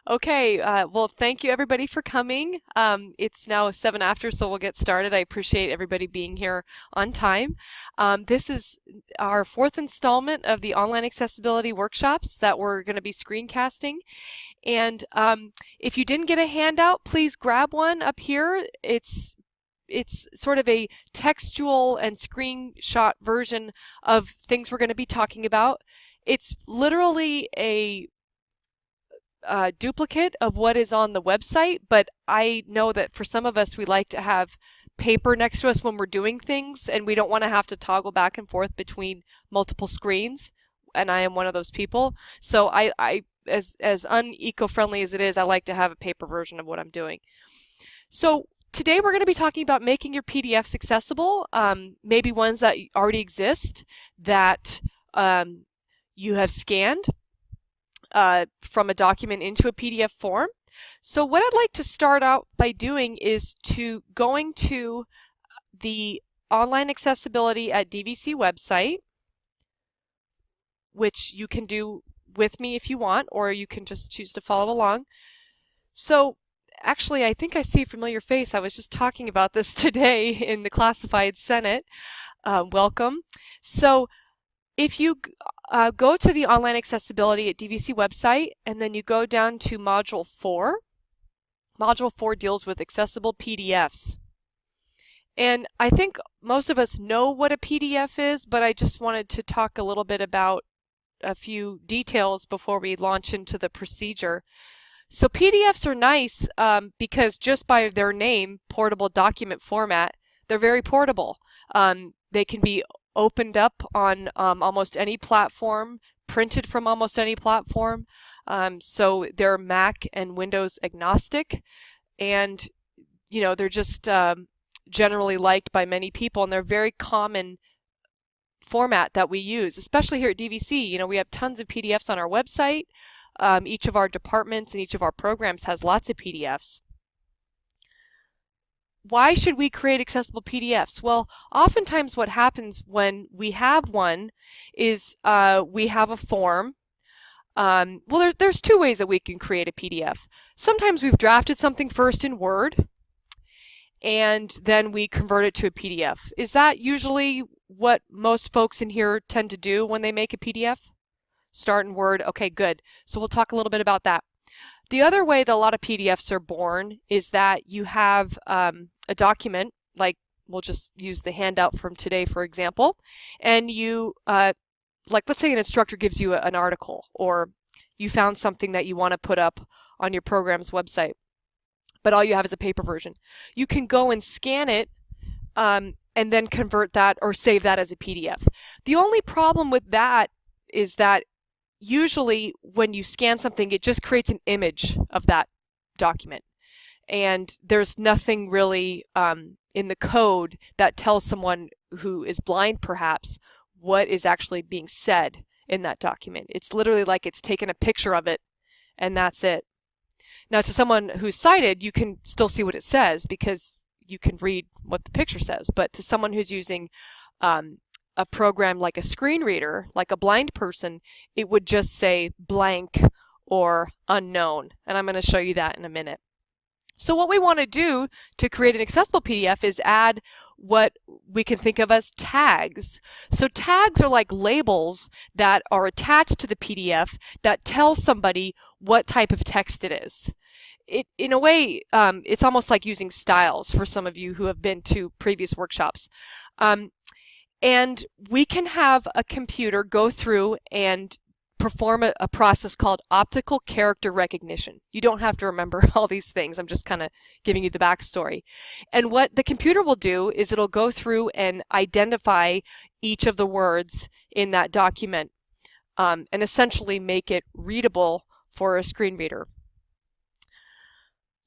Okay, well, thank you everybody for coming. It's now 7 after, so we'll get started. I appreciate everybody being here on time. This is our fourth installment of the online accessibility workshops that we're going to be screencasting. And if you didn't get a handout, please grab one up here. It's sort of a textual and screenshot version of things we're going to be talking about. It's literally a duplicate of what is on the website, but I know that for some of us we like to have paper next to us when we're doing things, and we don't want to have to toggle back and forth between multiple screens, and I am one of those people. So I as uneco-friendly as it is, I like to have a paper version of what I'm doing. So today we're going to be talking about making your PDFs accessible, maybe ones that already exist that you have scanned from a document into a PDF form. So what I'd like to start out by doing is going to the online accessibility at DVC website, which you can do with me if you want, or you can just choose to follow along. So actually, I think I see a familiar face. I was just talking about this today in the Classified Senate. Welcome. So if you go to the online accessibility at DVC website, and then you go down to Module 4. Module 4 deals with accessible PDFs. And I think most of us know what a PDF is, but I just wanted to talk a little bit about a few details before we launch into the procedure. So PDFs are nice because just by their name, portable document format, they're very portable. They can be opened up on almost any platform, printed from almost any platform. So they're Mac and Windows agnostic, and they're just generally liked by many people, and they're very common format that we use, especially here at DVC. We have tons of PDFs on our website. Each of our departments and each of our programs has lots of PDFs. Why should we create accessible PDFs? Well, oftentimes what happens when we have one is we have a form. Well, there's two ways that we can create a PDF. Sometimes we've drafted something first in Word, and then we convert it to a PDF. Is that usually what most folks in here tend to do when they make a PDF? Start in Word. Okay, good. So we'll talk a little bit about that. The other way that a lot of PDFs are born is that you have a document, like we'll just use the handout from today, for example, and you, let's say an instructor gives you an article, or you found something that you want to put up on your program's website, but all you have is a paper version. You can go and scan it and then convert that or save that as a PDF. The only problem with that is that usually when you scan something, it just creates an image of that document. And there's nothing really in the code that tells someone who is blind, perhaps, what is actually being said in that document. It's literally like it's taken a picture of it, and that's it. Now, to someone who's sighted, you can still see what it says because you can read what the picture says. But to someone who's using a program like a screen reader, like a blind person, it would just say blank or unknown. And I'm going to show you that in a minute. So what we want to do to create an accessible PDF is add what we can think of as tags. So tags are like labels that are attached to the PDF that tell somebody what type of text it is. In a way, it's almost like using styles for some of you who have been to previous workshops. And we can have a computer go through and perform a process called optical character recognition. You don't have to remember all these things. I'm just kind of giving you the backstory. And what the computer will do is it'll go through and identify each of the words in that document and essentially make it readable for a screen reader.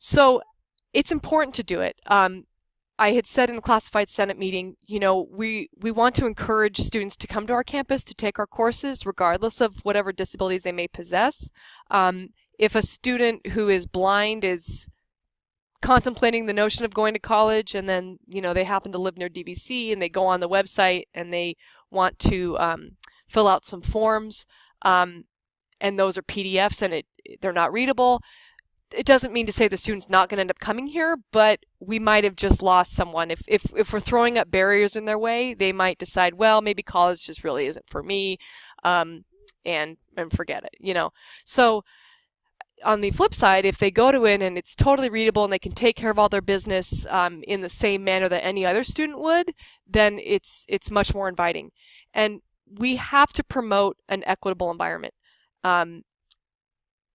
So it's important to do it. I had said in the Classified Senate meeting, we want to encourage students to come to our campus to take our courses, regardless of whatever disabilities they may possess. If a student who is blind is contemplating the notion of going to college, and then, they happen to live near DVC, and they go on the website and they want to fill out some forms, and those are PDFs and they're not readable, it doesn't mean to say the student's not going to end up coming here, but we might have just lost someone. If we're throwing up barriers in their way, they might decide, well, maybe college just really isn't for me, and forget it, you know. So on the flip side, if they go to it and it's totally readable and they can take care of all their business in the same manner that any other student would, then it's much more inviting. And we have to promote an equitable environment.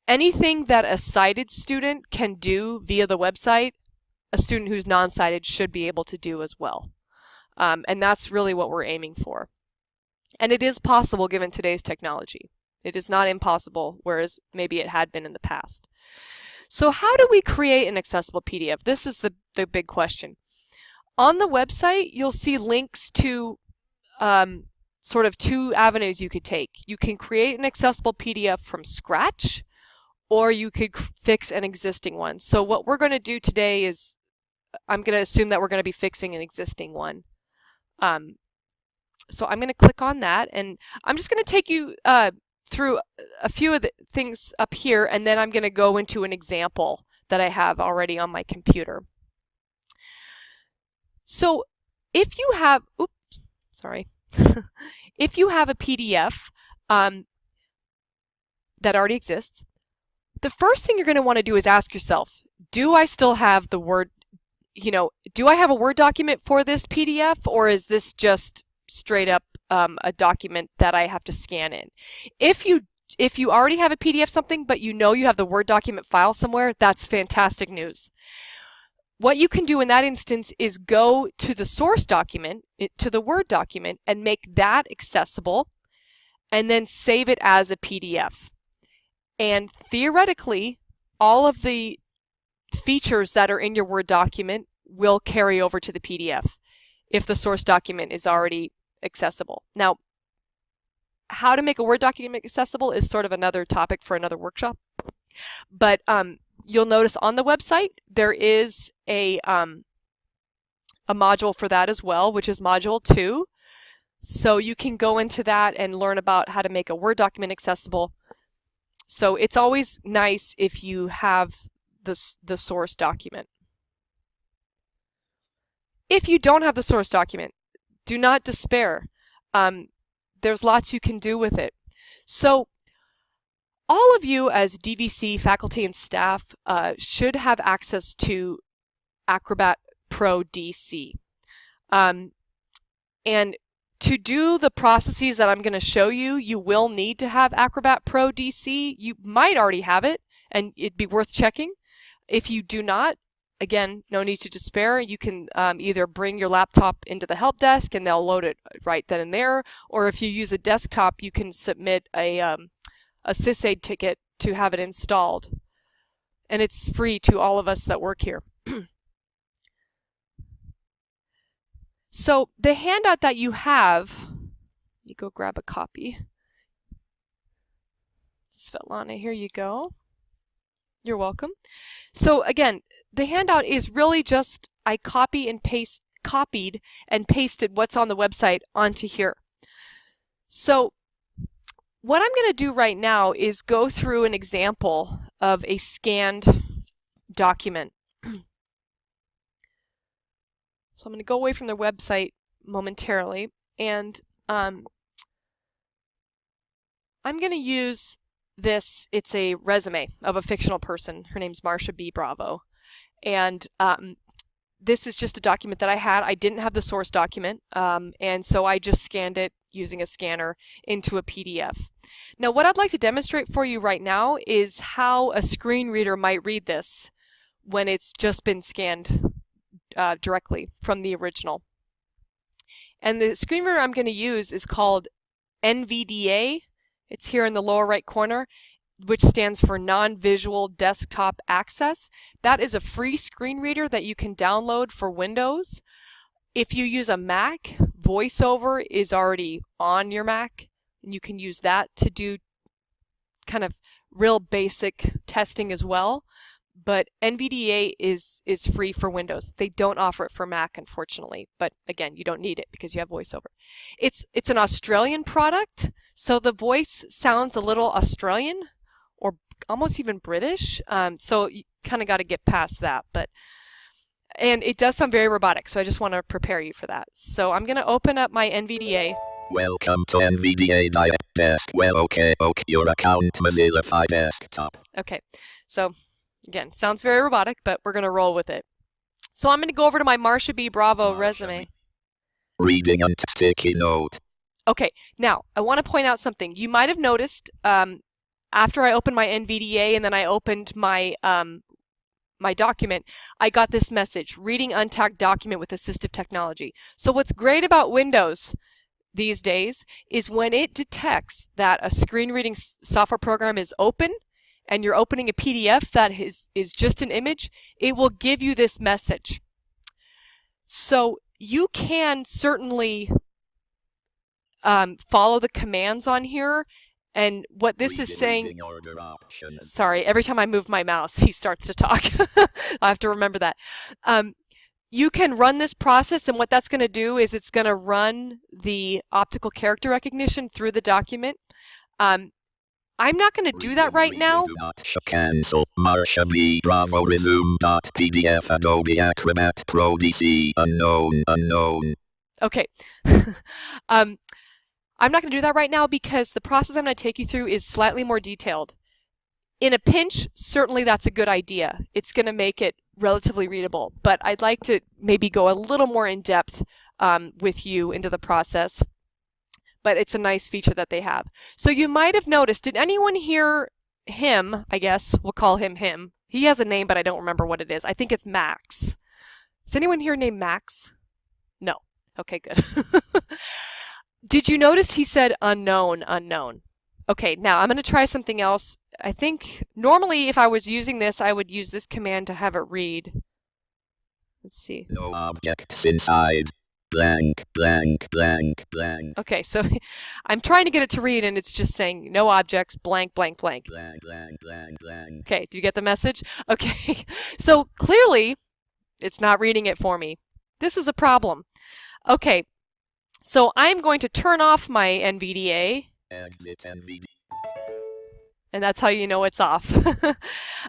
Anything that a sighted student can do via the website, a student who's non-sighted should be able to do as well. And that's really what we're aiming for. And it is possible given today's technology. It is not impossible, whereas maybe it had been in the past. So how do we create an accessible PDF? This is the big question. On the website, you'll see links to sort of two avenues you could take. You can create an accessible PDF from scratch, or you could fix an existing one. So what we're going to do today is, I'm going to assume that we're going to be fixing an existing one. So I'm going to click on that, and I'm just going to take you through a few of the things up here, and then I'm going to go into an example that I have already on my computer. So if you have, if you have a PDF that already exists, the first thing you're going to want to do is ask yourself, do I still have the Word, do I have a Word document for this PDF, or is this just straight up a document that I have to scan in? If you already have a PDF something, but you know you have the Word document file somewhere, that's fantastic news. What you can do in that instance is go to the source document, to the Word document, and make that accessible, and then save it as a PDF. And theoretically, all of the features that are in your Word document will carry over to the PDF if the source document is already accessible. Now, how to make a Word document accessible is sort of another topic for another workshop. But you'll notice on the website there is a module for that as well, which is Module 2. So you can go into that and learn about how to make a Word document accessible. So it's always nice if you have the source document. If you don't have the source document, do not despair. There's lots you can do with it. So all of you as DVC faculty and staff should have access to Acrobat Pro DC. And to do the processes that I'm going to show you, you will need to have Acrobat Pro DC. You might already have it, and it'd be worth checking. If you do not, again, no need to despair. You can either bring your laptop into the help desk and they'll load it right then and there, or if you use a desktop, you can submit a SysAid ticket to have it installed. And it's free to all of us that work here. So the handout that you have, let me go grab a copy. Svetlana, here you go. You're welcome. So again, the handout is really just I copied and pasted what's on the website onto here. So what I'm going to do right now is go through an example of a scanned document. So I'm going to go away from their website momentarily, and I'm going to use this. It's a resume of a fictional person. Her name's Marsha B. Bravo. And this is just a document that I had. I didn't have the source document, and so I just scanned it using a scanner into a PDF. Now what I'd like to demonstrate for you right now is how a screen reader might read this when it's just been scanned directly from the original. And the screen reader I'm going to use is called NVDA. It's here in the lower right corner, which stands for Non-Visual Desktop Access. That is a free screen reader that you can download for Windows. If you use a Mac, VoiceOver is already on your Mac, and you can use that to do kind of real basic testing as well. But NVDA is free for Windows. They don't offer it for Mac, unfortunately. But again, you don't need it because you have VoiceOver. It's an Australian product, so the voice sounds a little Australian, or almost even British. So you kind of got to get past that. And it does sound very robotic, so I just want to prepare you for that. So I'm going to open up my NVDA. Welcome to NVDA Desk. Well, okay, your account Mozilla 5 desktop. Okay, so again, sounds very robotic, but we're going to roll with it. So I'm going to go over to my Marsha B. Bravo resume. Reading on sticky note. Okay, now I want to point out something. You might have noticed after I opened my NVDA and then I opened my my document, I got this message, reading untagged document with assistive technology. So what's great about Windows these days is when it detects that a screen reading software program is open and you're opening a PDF that is just an image, it will give you this message. So you can certainly follow the commands on here. And what this is saying, sorry, every time I move my mouse, he starts to talk. I have to remember that. You can run this process, and what that's going to do is it's going to run the optical character recognition through the document. I'm not going to do that right now. Cancel. Marsha B. Bravo resume.pdf Adobe Acrobat Pro DC unknown. Okay. I'm not going to do that right now because the process I'm going to take you through is slightly more detailed. In a pinch, certainly that's a good idea. It's going to make it relatively readable, but I'd like to maybe go a little more in depth with you into the process. But it's a nice feature that they have. So you might have noticed, did anyone hear him? I guess we'll call him him. He has a name, but I don't remember what it is. I think it's Max. Is anyone here named Max? No. Okay, good. Did you notice he said unknown? Okay, now I'm going to try something else. I think normally if I was using this, I would use this command to have it read. Let's see. No objects inside. Blank. Okay, so I'm trying to get it to read and it's just saying no objects, blank. Okay, do you get the message? Okay, so clearly it's not reading it for me. This is a problem. Okay, so I'm going to turn off my NVDA. Exit NVDA. And that's how you know it's off.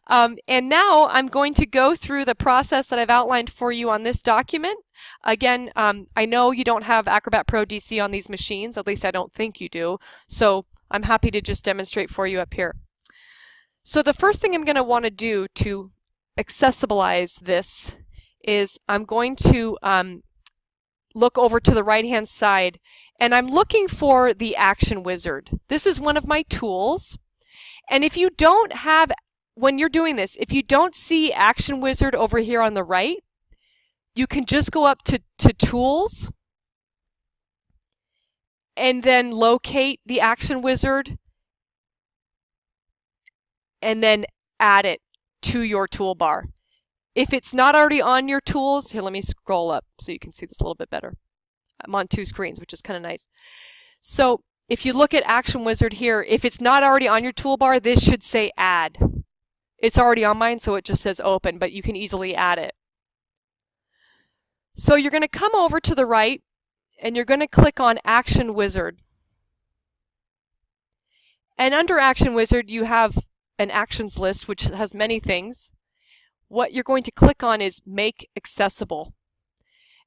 And now I'm going to go through the process that I've outlined for you on this document. Again, I know you don't have Acrobat Pro DC on these machines, at least I don't think you do, so I'm happy to just demonstrate for you up here. So the first thing I'm going to want to do to accessibilize this is I'm going to look over to the right-hand side, and I'm looking for the Action Wizard. This is one of my tools. And if you don't have, when you're doing this, if you don't see Action Wizard over here on the right, you can just go up to Tools and then locate the Action Wizard and then add it to your toolbar. If it's not already on your tools, here, let me scroll up so you can see this a little bit better. I'm on two screens, which is kind of nice. So if you look at Action Wizard here, if it's not already on your toolbar, this should say Add. It's already on mine, so it just says Open, but you can easily add it. So you're going to come over to the right, and you're going to click on Action Wizard. And under Action Wizard, you have an actions list, which has many things. What you're going to click on is Make Accessible.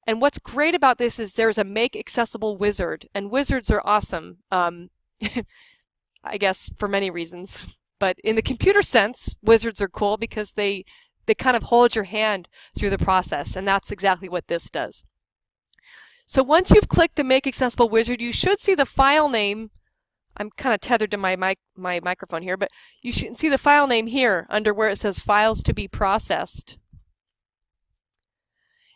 And what's great about this is there's a Make Accessible wizard, and wizards are awesome, I guess for many reasons. But in the computer sense, wizards are cool because they kind of hold your hand through the process, and that's exactly what this does. So once you've clicked the Make Accessible wizard, you should see the file name. I'm kind of tethered to my microphone here, but you should see the file name here under where it says Files to be Processed.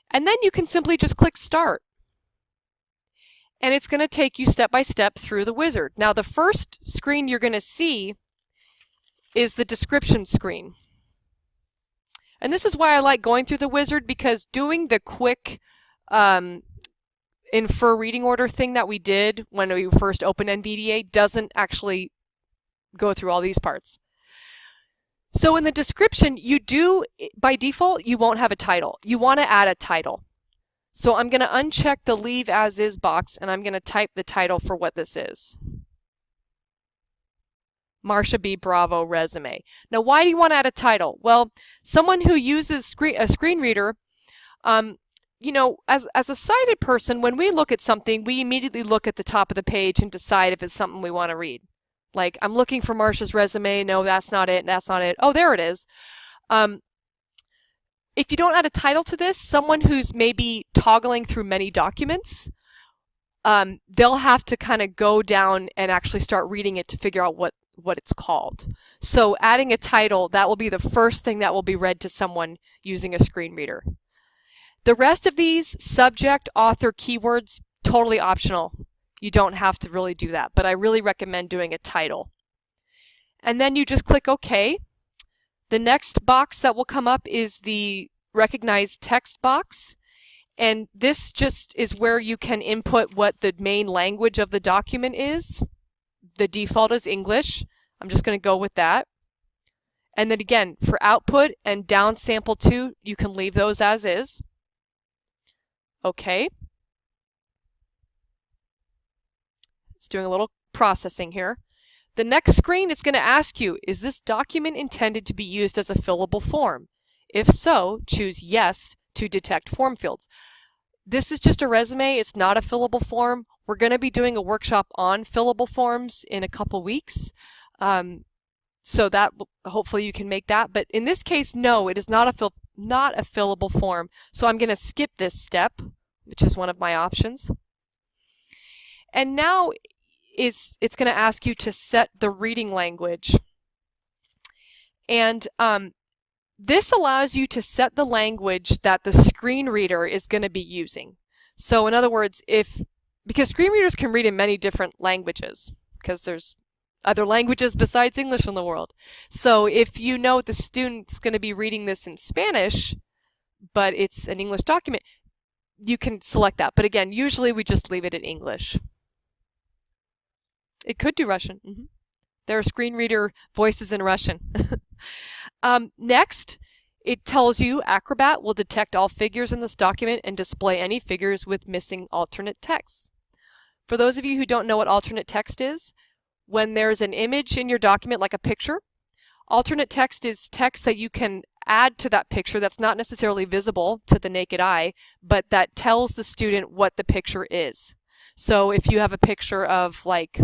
And then you can simply just click Start. And it's going to take you step by step through the wizard. Now the first screen you're going to see is the description screen. And this is why I like going through the wizard, because doing the quick infer reading order thing that we did when we first opened NVDA doesn't actually go through all these parts. So in the description, you do, by default, you won't have a title. You want to add a title. So I'm going to uncheck the Leave As Is box, and I'm going to type the title for what this is. Marsha B. Bravo resume. Now, why do you want to add a title? Well, someone who uses a screen reader, you know, as a sighted person, when we look at something, we immediately look at the top of the page and decide if it's something we want to read. Like, I'm looking for Marsha's resume. No, that's not it. That's not it. Oh, there it is. If you don't add a title to this, someone who's maybe toggling through many documents, they'll have to kind of go down and actually start reading it to figure out what it's called. So adding a title, that will be the first thing that will be read to someone using a screen reader. The rest of these, subject, author, keywords, totally optional. You don't have to really do that, but I really recommend doing a title. And then you just click OK. The next box that will come up is the Recognize Text box. And this just is where you can input what the main language of the document is. The default is English. I'm just going to go with that. And then again, for output and down sample to, you can leave those as is. Okay. It's doing a little processing here. The next screen is going to ask you, is this document intended to be used as a fillable form? If so, choose yes to detect form fields. This is just a resume. It's not a fillable form. We're going to be doing a workshop on fillable forms in a couple weeks. So that hopefully you can make that. But in this case, no, it is not a fillable form. So I'm going to skip this step, which is one of my options. And now it's going to ask you to set the reading language. And this allows you to set the language that the screen reader is going to be using. So in other words, because screen readers can read in many different languages, because there's other languages besides English in the world. So if you know the student's going to be reading this in Spanish, but it's an English document, you can select that. But again, usually we just leave it in English. It could do Russian. There are screen reader voices in Russian. Next, it tells you Acrobat will detect all figures in this document and display any figures with missing alternate text. For those of you who don't know what alternate text is, when there's an image in your document, like a picture, alternate text is text that you can add to that picture that's not necessarily visible to the naked eye, but that tells the student what the picture is. So if you have a picture of like,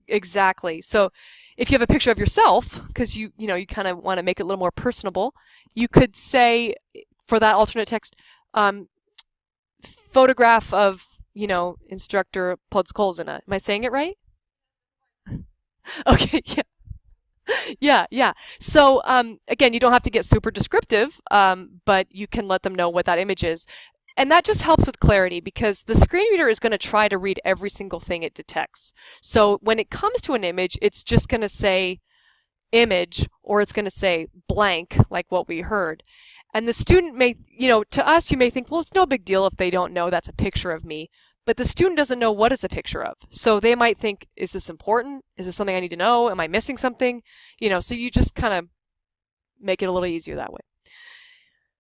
exactly. So if you have a picture of yourself, because you kind of want to make it a little more personable, you could say for that alternate text, photograph of, instructor Podskolzina. Am I saying it right? Okay, yeah. Yeah. So again, you don't have to get super descriptive, but you can let them know what that image is. And that just helps with clarity because the screen reader is going to try to read every single thing it detects. So when it comes to an image, it's just going to say image, or it's going to say blank, like what we heard. And the student may, to us, you may think, well, it's no big deal if they don't know that's a picture of me. But the student doesn't know what it's a picture of. So they might think, is this important? Is this something I need to know? Am I missing something? So you just kind of make it a little easier that way.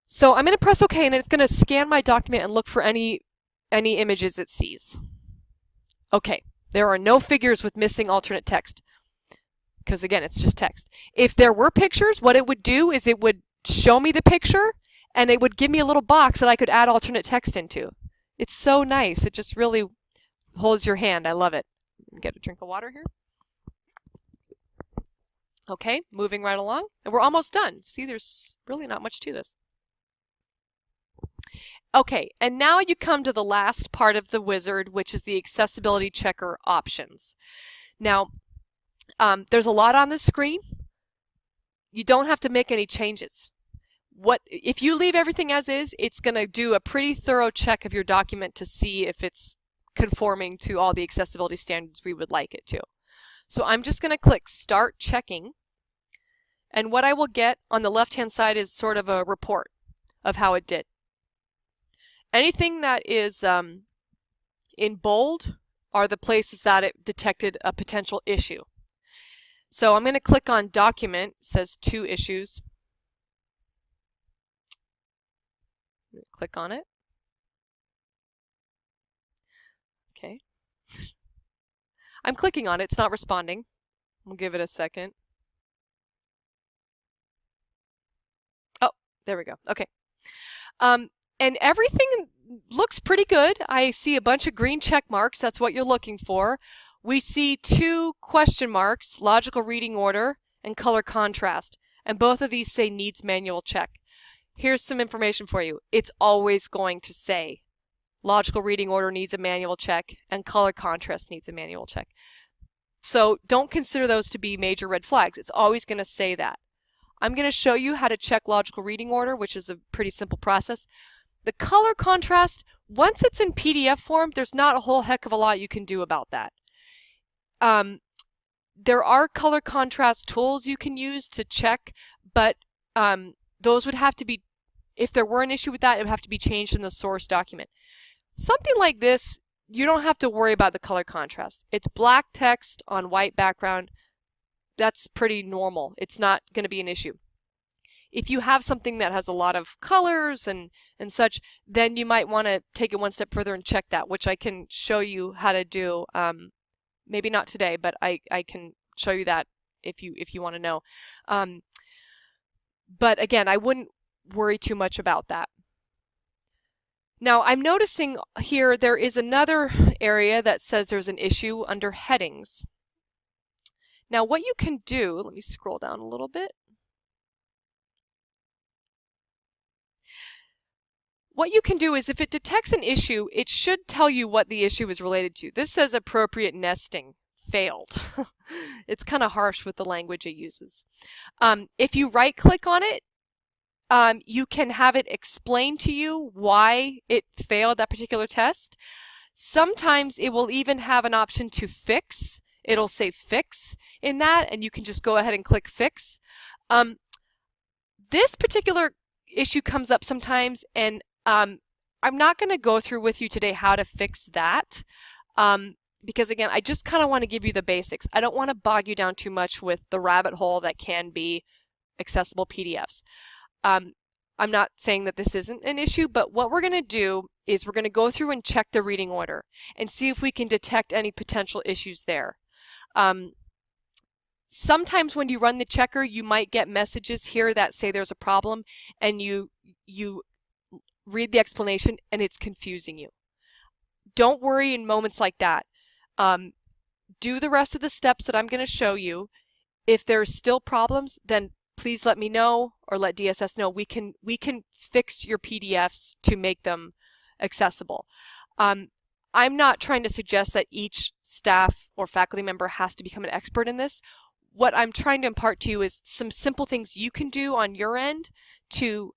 So I'm going to press OK, and it's going to scan my document and look for any images it sees. Okay, there are no figures with missing alternate text. Because again, it's just text. If there were pictures, what it would do is it would show me the picture, and it would give me a little box that I could add alternate text into. It's so nice. It just really holds your hand. I love it. Get a drink of water here. Okay, moving right along. And we're almost done. See, there's really not much to this. Okay, and now you come to the last part of the wizard, which is the accessibility checker options. Now, there's a lot on this screen. You don't have to make any changes. If you leave everything as is, it's going to do a pretty thorough check of your document to see if it's conforming to all the accessibility standards we would like it to. So I'm just going to click Start Checking, and what I will get on the left-hand side is sort of a report of how it did. Anything that is in bold are the places that it detected a potential issue. So I'm going to click on Document. It says 2 issues. Click on it. Okay. I'm clicking on it. It's not responding. We'll give it a second. Oh, there we go. Okay. And everything looks pretty good. I see a bunch of green check marks. That's what you're looking for. We see 2 question marks, logical reading order and color contrast. And both of these say needs manual check. Here's some information for you. It's always going to say logical reading order needs a manual check and color contrast needs a manual check. So don't consider those to be major red flags. It's always going to say that. I'm going to show you how to check logical reading order, which is a pretty simple process. The color contrast, once it's in PDF form, there's not a whole heck of a lot you can do about that. There are color contrast tools you can use to check, but those would have to be, if there were an issue with that, it would have to be changed in the source document. Something like this, you don't have to worry about the color contrast. It's black text on white background. That's pretty normal. It's not going to be an issue. If you have something that has a lot of colors and such, then you might want to take it one step further and check that, which I can show you how to do. Maybe not today, but I can show you that if you want to know. But again, I wouldn't worry too much about that. Now, I'm noticing here there is another area that says there's an issue under headings. Now, what you can do, let me scroll down a little bit. What you can do is if it detects an issue, it should tell you what the issue is related to. This says appropriate nesting failed. It's kind of harsh with the language it uses. If you right-click on it, you can have it explain to you why it failed that particular test. Sometimes it will even have an option to fix. It'll say fix in that, and you can just go ahead and click fix. This particular issue comes up sometimes, and I'm not going to go through with you today how to fix that, because again, I just kind of want to give you the basics. I don't want to bog you down too much with the rabbit hole that can be accessible PDFs. I'm not saying that this isn't an issue, but what we're going to do is we're going to go through and check the reading order and see if we can detect any potential issues there. Sometimes when you run the checker, you might get messages here that say there's a problem, and you read the explanation and it's confusing you. Don't worry in moments like that. Do the rest of the steps that I'm going to show you. If there's still problems, then please let me know or let DSS know. We can fix your PDFs to make them accessible. I'm not trying to suggest that each staff or faculty member has to become an expert in this. What I'm trying to impart to you is some simple things you can do on your end to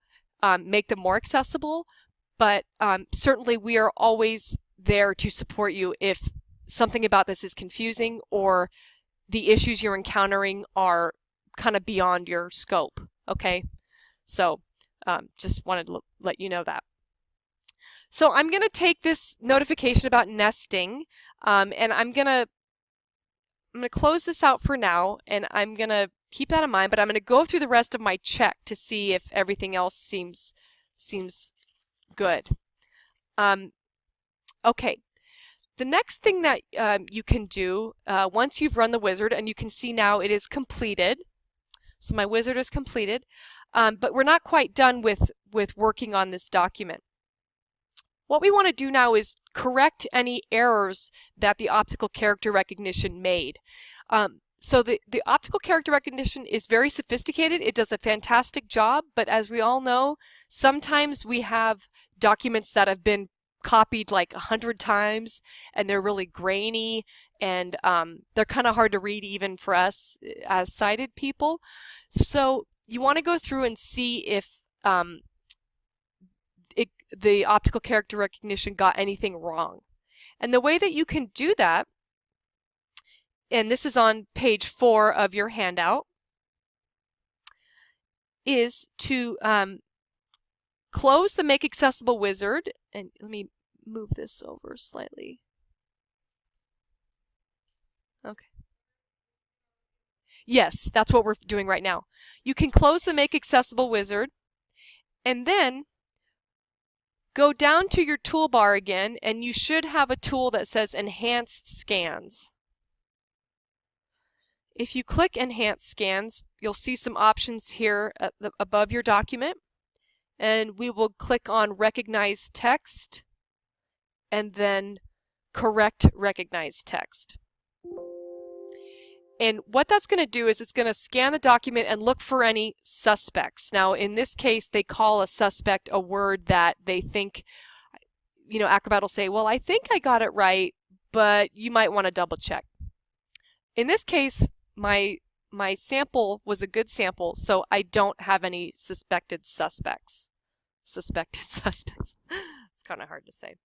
make them more accessible, but certainly we are always there to support you if something about this is confusing or the issues you're encountering are kind of beyond your scope, okay? So just wanted to let you know that. So I'm going to take this notification about nesting, and I'm going to close this out for now, and I'm going to keep that in mind, but I'm going to go through the rest of my check to see if everything else seems good. Okay. The next thing that you can do, once you've run the wizard, and you can see now it is completed. So my wizard is completed, but we're not quite done with working on this document. What we want to do now is correct any errors that the optical character recognition made. So the optical character recognition is very sophisticated. It does a fantastic job, but as we all know, sometimes we have documents that have been copied like 100 times and they're really grainy and they're kind of hard to read even for us as sighted people. So you want to go through and see if the optical character recognition got anything wrong. And the way that you can do that, and this is on page 4 of your handout, is to close the Make Accessible wizard, and let me move this over slightly. Okay. Yes, that's what we're doing right now. You can close the Make Accessible wizard, and then go down to your toolbar again, and you should have a tool that says Enhance Scans. If you click Enhanced Scans, you'll see some options here above your document, and we will click on Recognize Text and then Correct Recognized Text. And what that's going to do is it's going to scan the document and look for any suspects. Now, in this case, they call a suspect a word that they think, Acrobat will say, well, I think I got it right, but you might want to double check. In this case, my sample was a good sample, so I don't have any suspected suspects. It's kind of hard to say.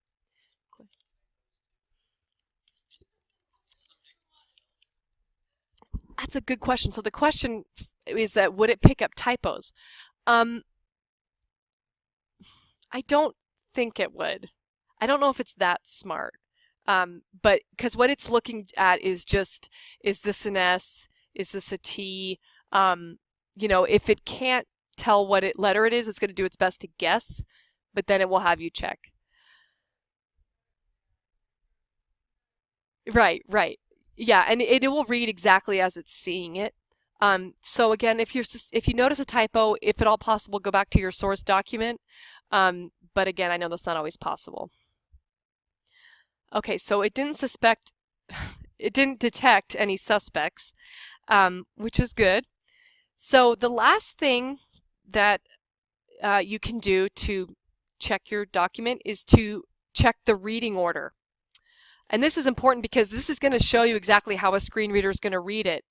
That's a good question. So the question is that would it pick up typos? I don't think it would. I don't know if it's that smart. But because what it's looking at is just, is this an S? Is this a T? If it can't tell what letter it is, it's going to do its best to guess, but then it will have you check. Right. Yeah, and it will read exactly as it's seeing it. So again, if you notice a typo, if at all possible, go back to your source document. But again, I know that's not always possible. Okay, so it didn't detect any suspects, which is good. So the last thing that you can do to check your document is to check the reading order. And this is important because this is going to show you exactly how a screen reader is going to read it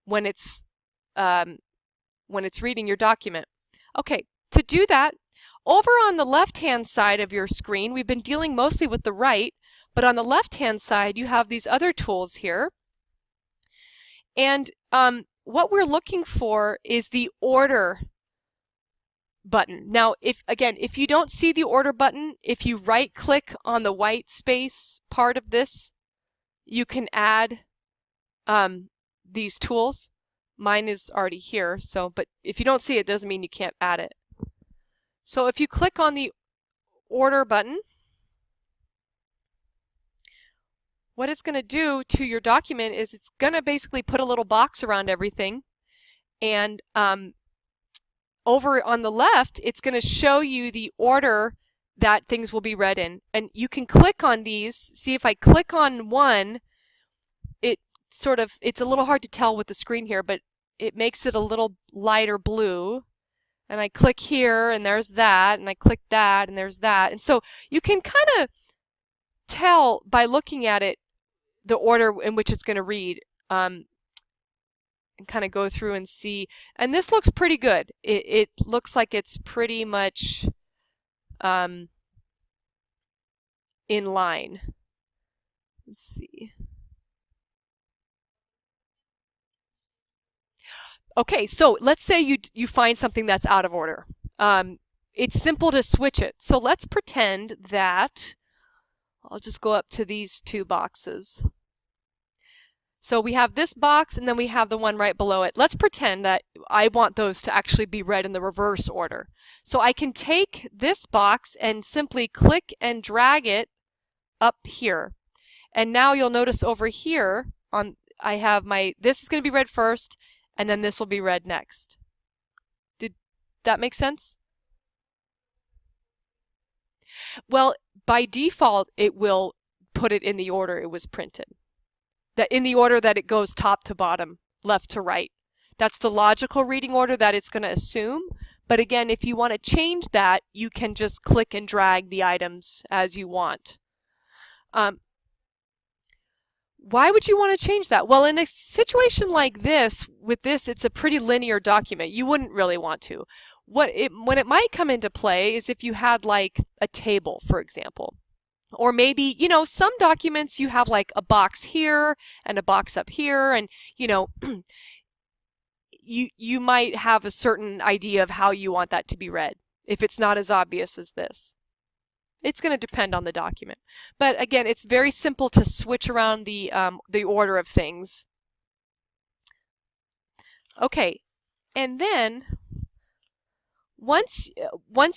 when it's reading your document. Okay, to do that, over on the left-hand side of your screen, we've been dealing mostly with the right, but on the left-hand side, you have these other tools here. And what we're looking for is the order button. Now, if you don't see the order button, if you right-click on the white space part of this, you can add these tools. Mine is already here, but if you don't see it, doesn't mean you can't add it. So if you click on the order button, what it's going to do to your document is it's going to basically put a little box around everything, and over on the left, it's going to show you the order that things will be read in. And you can click on these. See, if I click on one, it's a little hard to tell with the screen here, but it makes it a little lighter blue. And I click here, and there's that, and I click that, and there's that. And so you can kind of tell by looking at it the order in which it's going to read. And kind of go through and see. And this looks pretty good. It looks like it's pretty much in line. Let's see. Okay, so let's say you find something that's out of order. It's simple to switch it. So let's pretend that I'll just go up to these two boxes. So we have this box, and then we have the one right below it. Let's pretend that I want those to actually be read in the reverse order. So I can take this box and simply click and drag it up here. And now you'll notice over here, I have this is going to be read first, and then this will be read next. Did that make sense? Well, by default, it will put it in the order it was printed. That in the order that it goes top to bottom, left to right. That's the logical reading order that it's going to assume. But again, if you want to change that, you can just click and drag the items as you want. Why would you want to change that? Well, in a situation like this, it's a pretty linear document. You wouldn't really want to. When it might come into play is if you had like a table, for example. Or maybe, some documents you have like a box here and a box up here, and, you might have a certain idea of how you want that to be read, if it's not as obvious as this. It's going to depend on the document. But again, it's very simple to switch around the order of things. Okay, and then once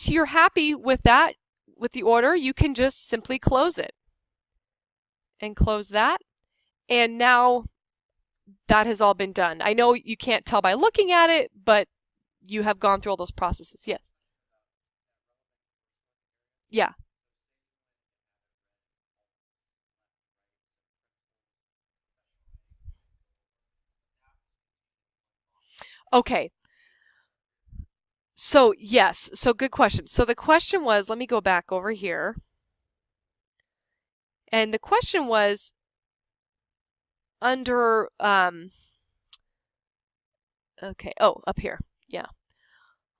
you're happy with that, with the order, you can just simply close it. And close that. And now that has all been done. I know you can't tell by looking at it, but you have gone through all those processes. Yes. Yeah. Okay. So, yes. So, good question. So, the question was, let me go back over here. And the question was under, okay, oh, up here. Yeah.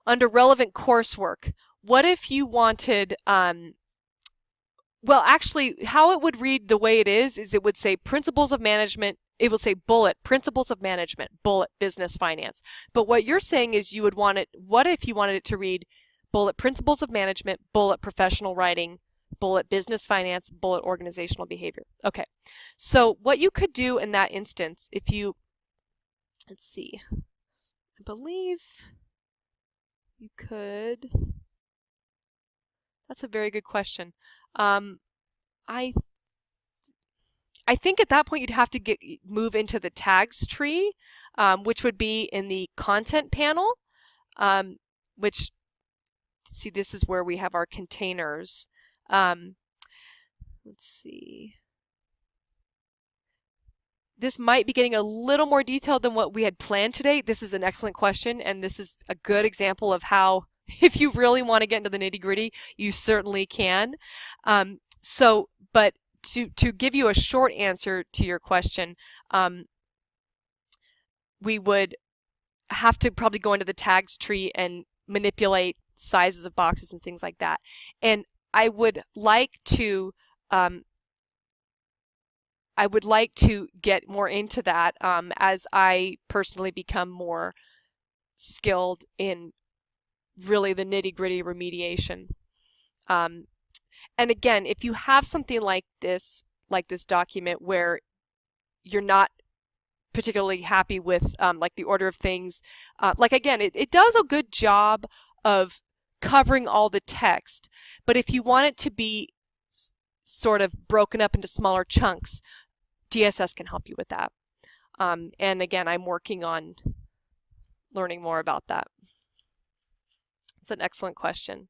Under relevant coursework, what if you wanted, well, actually, how it would read the way it is it would say principles of management. It will say bullet, principles of management, bullet, business finance. But what you're saying is you would want it, what if you wanted it to read bullet, principles of management, bullet, professional writing, bullet, business finance, bullet, organizational behavior. Okay. So what you could do in that instance, if you, let's see, I believe you could, that's a very good question. I think at that point you'd have to move into the tags tree, which would be in the content panel, which, see, this is where we have our containers. Let's see. This might be getting a little more detailed than what we had planned today. This is an excellent question, and this is a good example of how, if you really want to get into the nitty-gritty, you certainly can. But to give you a short answer to your question, we would have to probably go into the tags tree and manipulate sizes of boxes and things like that. And I would like to get more into that as I personally become more skilled in really the nitty-gritty remediation. And again, if you have something like this document where you're not particularly happy with like the order of things, like again, it does a good job of covering all the text, but if you want it to be sort of broken up into smaller chunks, DSS can help you with that. And again, I'm working on learning more about that. It's an excellent question.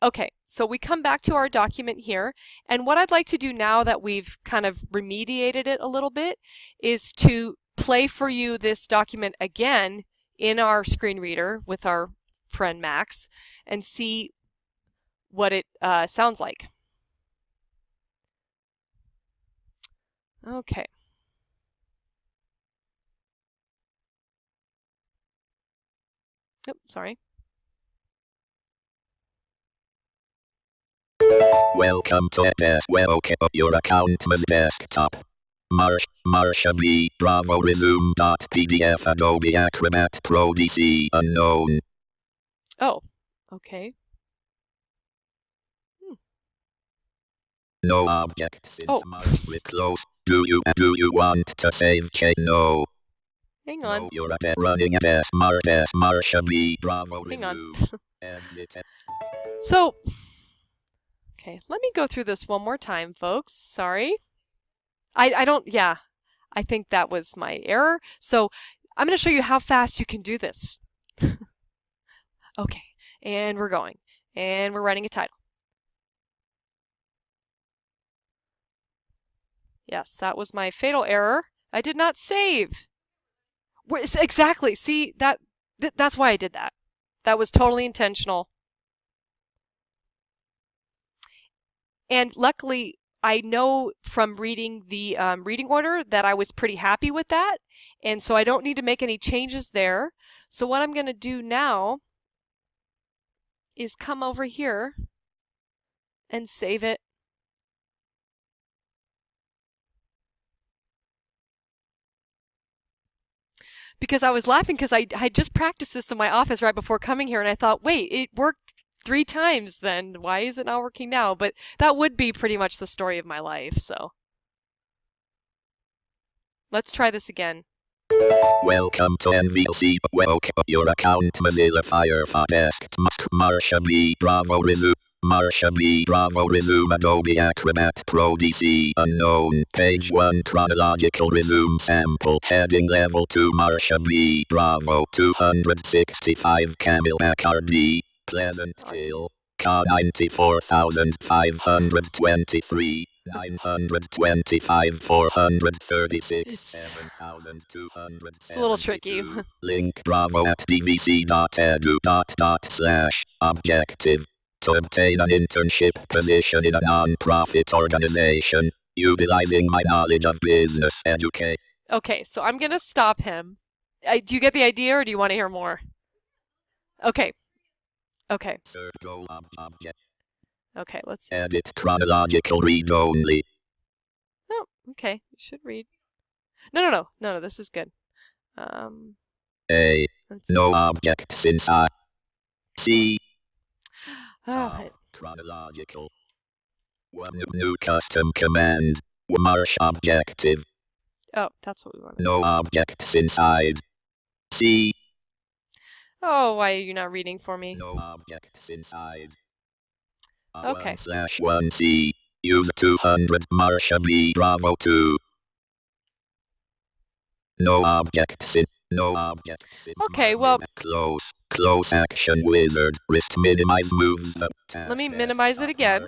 Okay, so we come back to our document here, and what I'd like to do now that we've kind of remediated it a little bit is to play for you this document again in our screen reader with our friend Max and see what it sounds like. Okay. Oops, sorry. Welcome to your account desktop. Marsha B. Bravo resume.pdf Adobe Acrobat Pro DC unknown. Oh, okay. No object since Marsha close. Do you want to save change? No. Hang on. No, you're running a test. Marsha B. Bravo Hang on. resume. So, okay, let me go through this one more time, folks. Sorry. I don't, yeah, I think that was my error. So I'm going to show you how fast you can do this. Okay, and we're going. And we're writing a title. Yes, that was my fatal error. I did not save. Exactly. See, that's why I did that. That was totally intentional. And luckily, I know from reading the reading order that I was pretty happy with that. And so I don't need to make any changes there. So what I'm going to do now is come over here and save it. Because I was laughing because I just practiced this in my office right before coming here, and I thought, wait, it worked 3 times then. Why is it not working now? But that would be pretty much the story of my life, so. Let's try this again. Welcome to NVLC. Welcome your account Mozilla Firefox Marsha B. Bravo resume. Marsha B. Bravo. Resume Adobe Acrobat Pro DC. Unknown. Page 1. Chronological resume sample. Heading level 2. Marsha B. Bravo. 265. Camille Accardi. Pleasant Hill. Car 94,523. 925, 436, It's 7,272. it's a little tricky. Link bravo at dvc.edu. Objective. To obtain an internship position in a non-profit organization, utilizing my knowledge of business education. Okay, so I'm going to stop him. Do you get the idea, or do you want to hear more? Okay. Okay. Circle object. Okay, let's see. Edit chronological read only. Oh, okay. You should read. No, this is good. A. Let's see. No objects inside. C. Oh, Chronological. One new custom command. Marsh objective. oh, that's what we wanted. No objects inside. C. Oh, why are you not reading for me? No objects inside. Okay. 1/1C. Use 200 Marsha B. Bravo 2. No objects in. No objects in. Okay, well. Close action wizard. Wrist minimize moves. Let me minimize it again.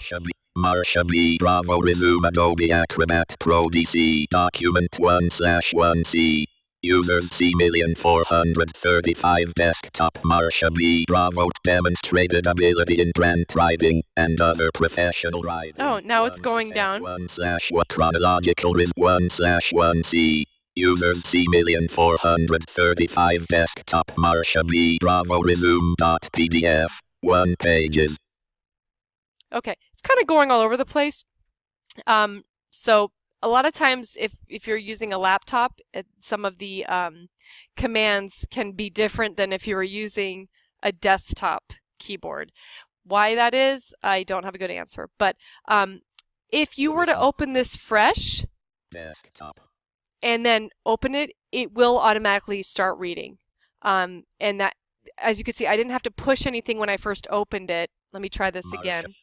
Marsha B. Bravo. Resume Adobe Acrobat Pro DC. Document 1/1C. Users C435 desktop. Marsha B. Bravo demonstrated ability in grant writing and other professional writing. Oh, now it's going down. 1/1 chronological is 1/1C. Users C435 desktop. Marsha B. Bravo resume.pdf. 1 pages. Okay, it's kind of going all over the place. So a lot of times if you're using a laptop, some of the commands can be different than if you were using a desktop keyboard. Why that is, I don't have a good answer. But if you were to open this fresh desktop and then open it, it will automatically start reading. And that, as you can see, I didn't have to push anything when I first opened it. Let me try this again.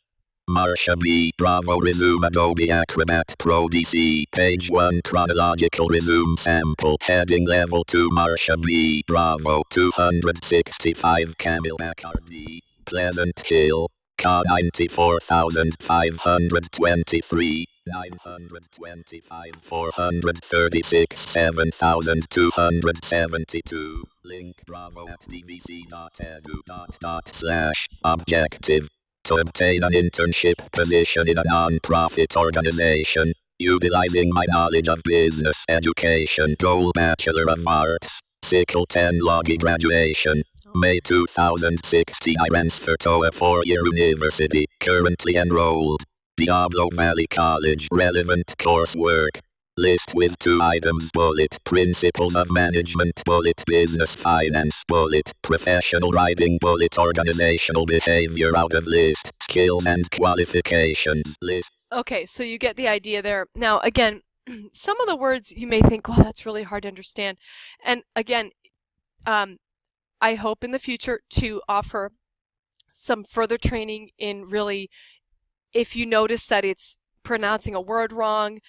Marsha B. Bravo resume Adobe Acrobat Pro DC. Page 1 chronological resume sample. Heading level 2 Marsha B. Bravo 265 Camille Accardi. Pleasant Hill. Car 94,523. 925, 436, 7,272. Link bravo at dvc.edu./objective. To obtain an internship position in a non-profit organization, utilizing my knowledge of business education. Goal Bachelor of Arts. Sickle 10 Logi graduation. May 2016 I transferred to a 4-year university. Currently enrolled. Diablo Valley College. Relevant coursework. List with 2 items. Bullet. Principles of management. Bullet. Business finance. Bullet. Professional writing. Bullet. Organizational behavior. Out of list. Skills and qualifications. List. Okay, so you get the idea there. Now, again, some of the words you may think, well, that's really hard to understand. And again, I hope in the future to offer some further training in really, if you notice that it's pronouncing a word wrong,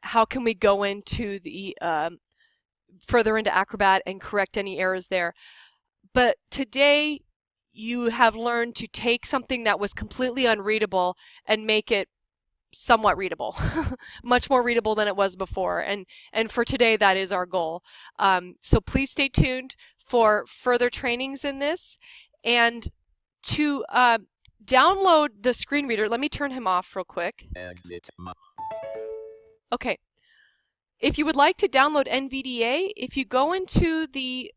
how can we go into the further into Acrobat and correct any errors there. But today you have learned to take something that was completely unreadable and make it somewhat readable, much more readable than it was before. And for today, that is our goal. So please stay tuned for further trainings in this. And to download the screen reader, let me turn him off real quick. Okay. If you would like to download NVDA, if you go into the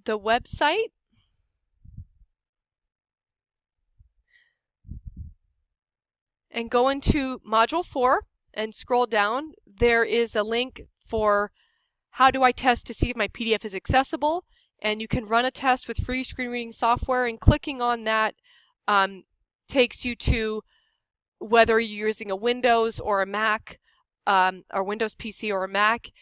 website, and go into Module 4 and scroll down, there is a link for how do I test to see if my PDF is accessible, and you can run a test with free screen reading software, and clicking on that takes you to whether you're using a Windows or a Mac, or Windows PC or a Mac.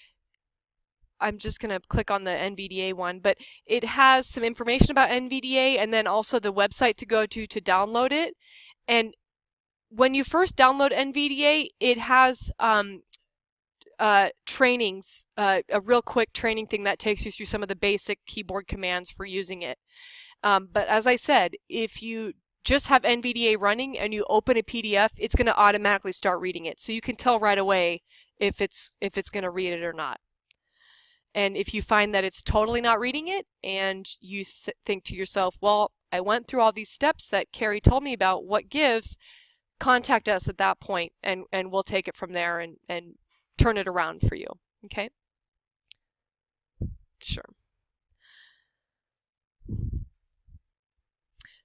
I'm just going to click on the NVDA one, but it has some information about NVDA and then also the website to go to download it. And when you first download NVDA, it has trainings, a real quick training thing that takes you through some of the basic keyboard commands for using it. But as I said, if you just have NVDA running and you open a PDF, it's going to automatically start reading it. So you can tell right away if it's going to read it or not. And if you find that it's totally not reading it and you think to yourself, well, I went through all these steps that Carrie told me about, what gives, contact us at that point and we'll take it from there and turn it around for you. Okay? Sure.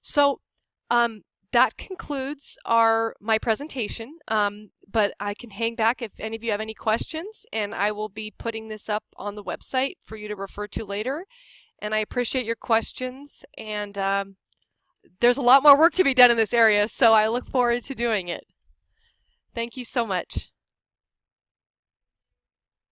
So that concludes my presentation, but I can hang back if any of you have any questions, and I will be putting this up on the website for you to refer to later. And I appreciate your questions, and there's a lot more work to be done in this area, so I look forward to doing it. Thank you so much.